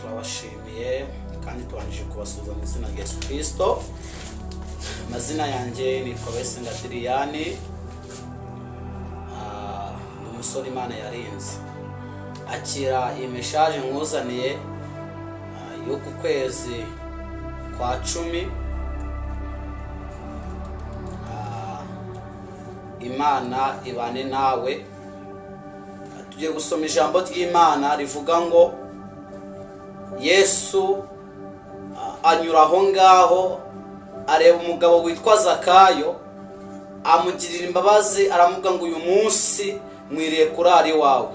turabashimiye kandi tubanjije kubasuhuza mu izina rya Yesu Kristo. Amazina yanjye ni Kobesenga Adriyani, ni umusore Imana yarinze. Akira iyi message nkuzaniye yo ku kwezi kwa 10. Imana ibane nawe. Tugiye gusoma ijambo ry'Imana rivuga ngo Yesu anyura aho ngaho areba umugabo witwa Zakayo, amugirira imbabazi, aramuga ngo uyu munsi mwiriye kurara iwawe.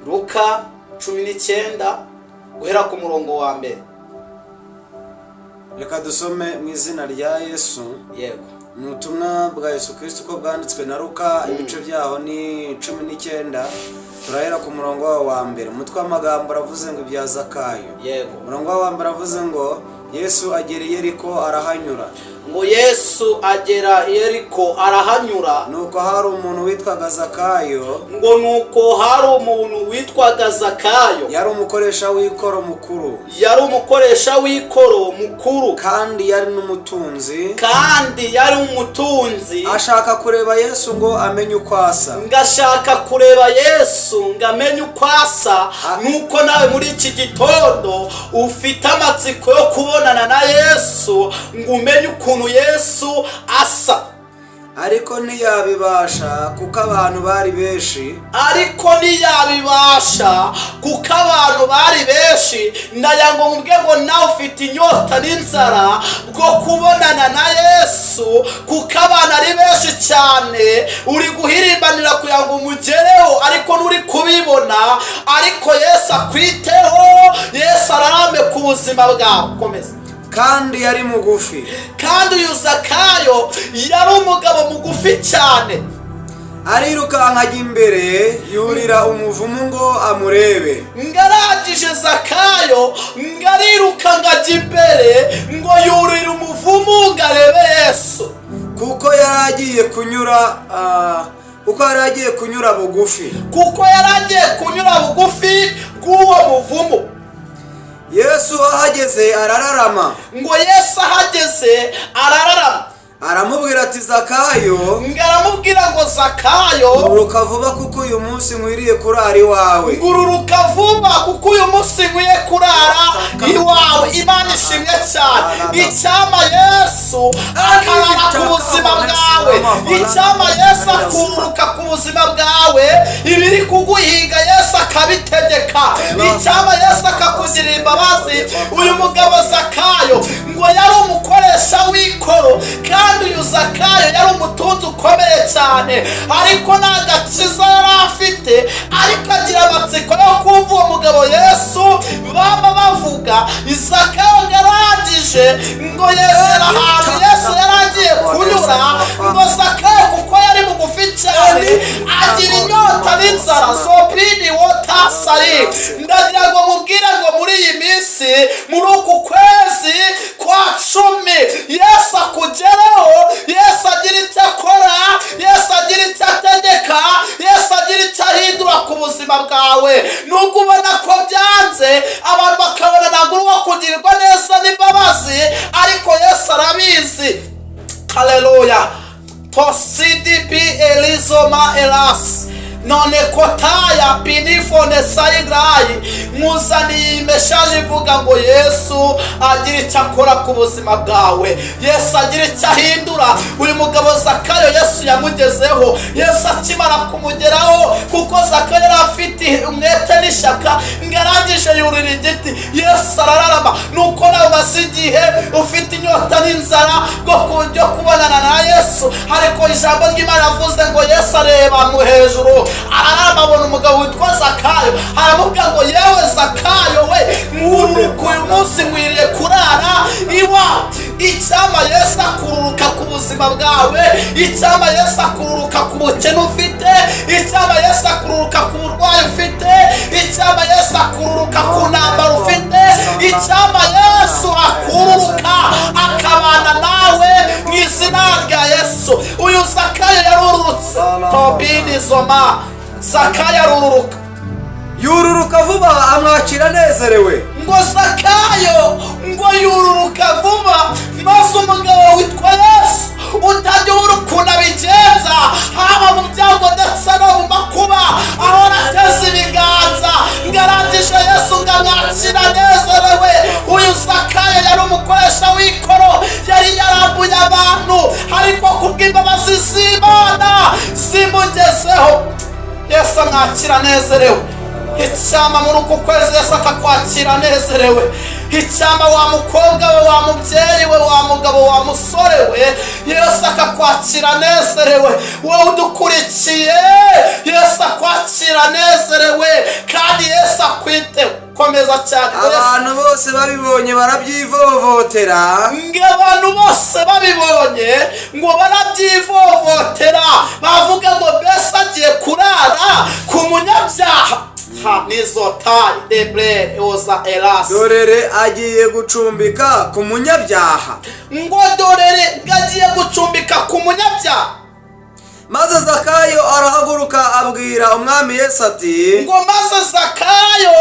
Luka 19 guhera ku murongo wa mbere. Reka dusome mu izina rya Yesu. Yego. Mu butumwa bwa Yesu Kristo ko bwanditswe na Luka, ibice byaho ni 19. Turahera ku murongo wa mbere. Umutwe w'amagambo aravuze ngo ibya Zakayo. Yego. Umurongo wa mbere aravuze ngo Yesu agera i Yeriko arahanyura. Ngo Yesu agera i Yeriko arahanyura. Nuko hari umuntu witwaga Zakayo. Ngo nuko hari umuntu witwaga Zakayo. Yari umukoresha w'ikoro mukuru. Yari umukoresha w'ikoro mukuru. Kandi yari n'umutunzi. Kandi yari umutunzi. Ashaka kureba Yesu ngo amenye uko asa. Ngashaka kureba Yesu ngamenye uko asa. Nuko nawe muri iki gitondo ufite amatsiko yo kubonana na Yesu ngo umenye ukuntu Yesu asa. Ariko ntiyabibasha kuko abantu bari benshi. Ndayango ngubwe ngo nawe ufite inyota n'inzara bwo kubonana na Yesu kuko abantu ari benshi cyane. Uri guhirimbanira kugira ngo umugereho ariko nturi kubibona. Ariko Yesu akwiteho, Yesu ararame ku buzima bwawe. Komeza. Kandi yari mugufi. Kandi uyu Zakayo yari umugabo mugufi cyane. Ariruka nkajya imbere yurira umuvumu ngo amurebe. Ngaragije Zakayo ngariruka ngajya imbere ngo yurira umuvumu ngarebe Yesu. Kuko yaragiye kunyura bugufi. Bw'uwo muvumu. Yesu ahageze arararama. Ngo Yesu ahageze arararama. Aramubwira ati Zakayo. Ngaramubwira ngo Zakayo, ngururuka vuba kuko uyu munsi nkwiriye kurara iwawe. Ngururuka vuba kuko uyu munsi nkwiye kurara iwawe. Imana ishimwe cyane. Icyama Yesu akarara ku buzima bwawe. Icyama Yesu akururuka ku buzima bwawe. Ibiri kuguhiga Yesu akabitegeka. Icyama Yesu akakugirira imbabazi. Uyu mugabo Zakayo ngo yari umukoresha w'ikoro. Kandi uyu Zakayo yari umutunzi ukomeye cyane. Ariko nta gakiza yari afite. Ariko agira amatsiko yo kumva uwo mugabo Yesu baba bavuga. Zakayo yarangije ngo yegera ahantu Yesu yaragiye kunyura. Ngo Zakayo kuko yari mugufi cyane agira inyota n'inzara. Sopini wota sari. Ndagira ngo mubwire ngo muri iyi minsi, muri uku kwezi kwa 10, Yesu akugereho. Yesu agira icyo akora. Yesu agira icyo ategeka. Yesu agira icyo ahindura ku buzima bwawe. Nubwo ubona ko byanze, abantu bakabona ntabwo wo kugirirwa neza n'imbabazi, ariko Yesu arabizi. Haleluya. Posidipi elizoma elas. None kotaya pinifone sayigrai. Muzani message ivuga ngo Yesu agira icyo akora ku buzima bwawe. Yesu agira icyo ahindura. Uyu mugabo Zakayo Yesu yamugezeho. Yesu akimara kumugeraho kuko Zakayo yari afite umwete n'ishaka. Ngarangije yurira igiti. Yesu arararama. Nuko nawe umaze igihe ufite inyota n'inzara bwo kubonana na Yesu. Ariko ijambo ry'Imana yavuze ngo Yesu areba mu hejuru. Ararama abona umugabo witwa Zakayo. Aramubwira ngo yewe Zakayo we, ngururuka uyu munsi nkwiriye kurara iwawe. Icyama Yesu akururuka ku buzima bwawe. Icyama Yesu akururuka ku bukene ufite. Icyama Yesu akururuka ku burwayi ufite. Icyama Yesu akururuka ku ntambara ufite. Icyama Yesu akururuka akabana nawe mu izina rya Yesu. Uyu Zakayo yarururutse. Tobini zoma. Zakayo arururuka. amwakira anezerewe. ngo Zakayo ngo yururuka vuba, maze umugabo witwa Yesu utajya ubura ukuntu abigenza, haba mu byago ndetse no mu makuba, ahora ateze ibiganza ngo arangije Yesu ngo amwakira anezerewe. Uyu Zakayo yari umukoresha w'ikoro, yari yarambuye abantu, ariko kubw'imbabazi z'Imana zimugezeho Yesu amwakira anezerewe. Icyama muri uku kwezi Yesu akakwakira anezerewe. Icyama wa mukobwa we, wa mubyeyi we, wa mugabo, wa musore we, Yesu akakwakira anezerewe. Wowe udukurikiye Yesu akwakira anezerewe, kandi Yesu akwiteho. Komeza cyane. Abantu bose babibonye barabyivovotera, ngo abantu bose babibonye ngo barabyivovotera, bavuga ngo mbese agiye kurara ku munyabyaha. Nizotayi debre oza eras. Dorere agiye gucumbika ku munyabyaha. Ngo dorere ngagiye gucumbika ku munyabyaha. Maze Zakayo arahaguruka abwira umwami Yesu ati, ngo maze Zakayo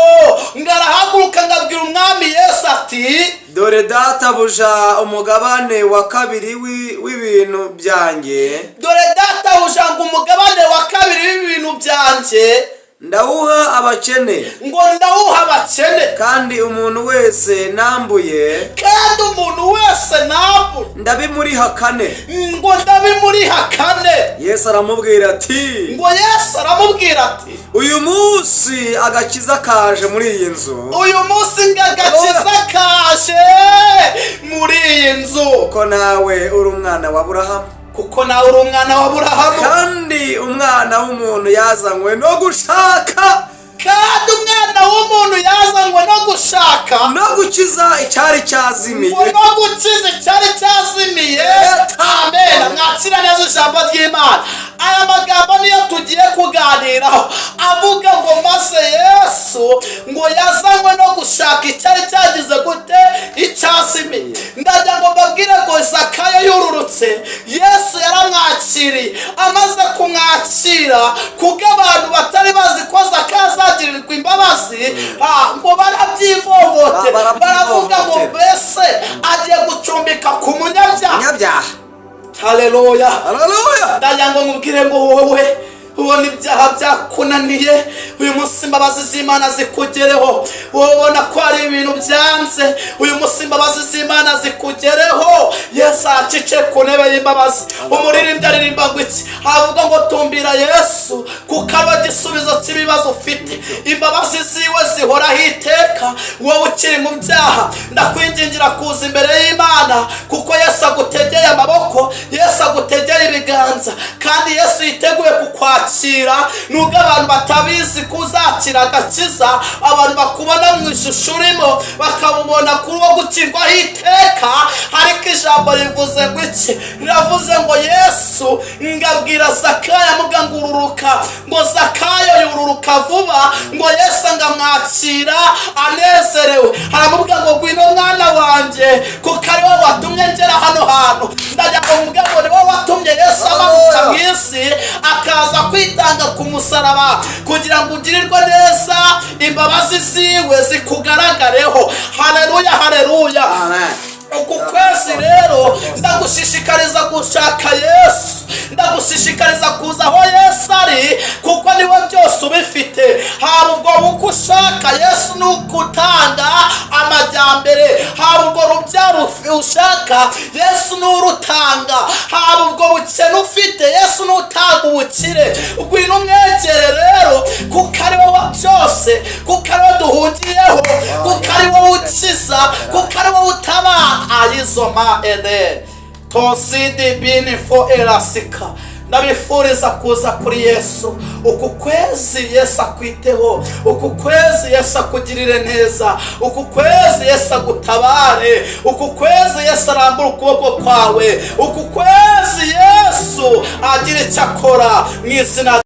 ngo arahaguruka ngabwira umwami Yesu ati, dore databuja umugabane wa kabiri w'ibintu byanjye, dore databuja ngo umugabane wa kabiri w'ibintu byanjye ndawuha abakene, ngo ndawuha abakene, kandi umuntu wese nambuye, kandi umuntu wese nambuye ndabimurihakane, ngo ndabimurihakane. Yesu aramubwira ati, ngo Yesu aramubwira ati, uyu munsi agakiza kaje muri iyi nzu, uyu munsi ngagakiza kaje muri iyi nzu, ko nawe uri umwana wa Aburahamu, kuko nawe uri umwana wa Aburahamu, kandi umwana w'umuntu yazanywe no gushaka, kandi umwana w'umuntu yazanywe no gushaka no gukiza icyari cyazimiye, no gukiza icyari cyazimiye. Amen. Mwakira neza ijambo ry'Imana. Aya magambo niyo tugiye kuganiraho, avuga ngo maze Yesu ngo yazanywe no gushaka icyari cyagize gute, icyazimiye. Ndagira ngo mbabwire ngo Zakayo yururutse, Yesu yaramwakiriye. Amaze kumwakira, kubwo abantu batari bazi ko Zakayo azagirirwa imbabazi, ngo barabyivovotera, baravuga ngo mbese agiye gucumbika ku munyabyaha. Haleluya, haleluya. ndagira ngo nkubwire ngo wowe ubona ibyaha byakunaniye, uyu munsi imbabazi z'Imana zikugereho. Wowe ubona ko hari ibintu byanze, uyu munsi imbabazi z'Imana zikugereho. Yesu acice ku ntebe y'imbabazi. Umuririmbyi aririmba ngo iki? Avuga ngo tumbira Yesu kuko aba igisubizo cy'ibibazo ufite. Imbabazi ziwe zihoraho iteka. Wowe ukiri mu byaha, ndakwingingira kuza imbere y'Imana, kuko Yesu agutegeye amaboko, Yesu agutegeye ibiganza, kandi Yesu yiteguye kukwakira. Nubwo abantu batabizi kuzakira agakiza, abantu bakubona mu ishusho urimo bakabubona kuri wo gucirwaho iteka, ariko ijambo rivuze ngo iki? Riravuze ngo Yesu ngabwira Zakayo amuga ngo ururuka, ngo Zakayo yururuka vuba, ngo Yesu ngamwakira anezerewe. Aramubwira ngo ngwino mwana wanjye, kuko ari wowe watumye ngera hano hantu. Ndagira ngo mubwire ngo ni wowe watumye Yesu amanuka mu isi akaza kwitanga ku musaraba kugira ngo ugirirwe neza, imbabazi ziwe zikugaragareho. Haleluya, haleluya. Amen. Uku kwezi rero ndagushishikariza gushaka Yesu, ndagushishikariza kuza aho Yesu ari, kuko niwe byose ubifite. Haba ubwo buko ushaka Yesu ni ukutanga amajyambere, haba ubwo rubyaro ushaka Yesu ni urutanga, haba ubwo bukene ufite Yesu ni utanga ubukire. Ngwino umwegere rero, kuko ari wowe byose, kuko ari wowe duhungiyeho, kuko ari wowe ukiza, kuko ari wowe utabara. Ayizoma ede tosidi bini fo elasika. Ndabifuriza kuza kuri Yesu. Uku kwezi Yesu akwiteho, uku kwezi Yesu akugirire neza, uku kwezi Yesu agutabare, uku kwezi Yesu arambura ukuboko kwawe, uku kwezi Yesu agire icyo akora mu izina